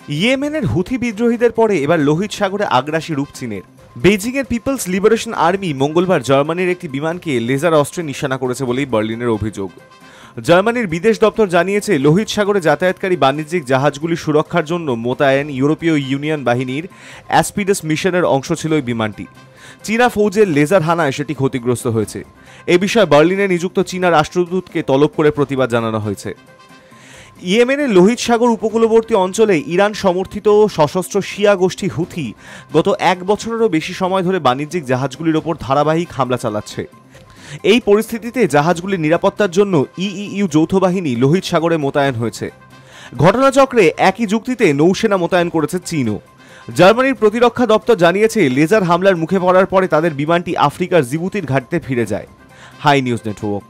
ইয়েমেনের হুথি বিদ্রোহীদের পরে এবার লোহিত সাগরে আগ্রাসী রূপ চীনের। বেজিংয়ের পিপলস লিবারেশন আর্মি মঙ্গলবার জার্মানির একটি বিমানকে লেজার অস্ত্রে নিশানা করেছে বলেই বার্লিনের অভিযোগ। জার্মানির বিদেশ দপ্তর জানিয়েছে, লোহিত সাগরে যাতায়াতকারী বাণিজ্যিক জাহাজগুলি সুরক্ষার জন্য মোতায়েন ইউরোপীয় ইউনিয়ন বাহিনীর অ্যাসপিডাস মিশনের অংশ ছিল এই বিমানটি। চীনা ফৌজের লেজার হানায় সেটি ক্ষতিগ্রস্ত হয়েছে। এ বিষয়ে বার্লিনে নিযুক্ত চীনা রাষ্ট্রদূতকে তলব করে প্রতিবাদ জানানো হয়েছে। ইয়েমেনের লোহিত সাগর উপকূলবর্তী অঞ্চলে ইরান সমর্থিত সশস্ত্র শিয়া গোষ্ঠী হুথি গত 1 বছরেরও বেশি সময় ধরে বাণিজ্যিক জাহাজগুলির ওপর ধারাবাহিক হামলা চালাচ্ছে। এই পরিস্থিতিতে জাহাজগুলির নিরাপত্তার জন্য ইইউ যৌথ বাহিনী লোহিত সাগরে মোতায়েন হয়েছে। ঘটনাচক্রে একই যুক্তিতে নৌসেনা মোতায়েন করেছে চীনও। জার্মানির প্রতিরক্ষা দপ্তর জানিয়েছে, লেজার হামলার মুখে পড়ার পরে তাদের বিমানটি আফ্রিকার জিবুতির ঘাটিতে ফিরে যায়। Hi news network.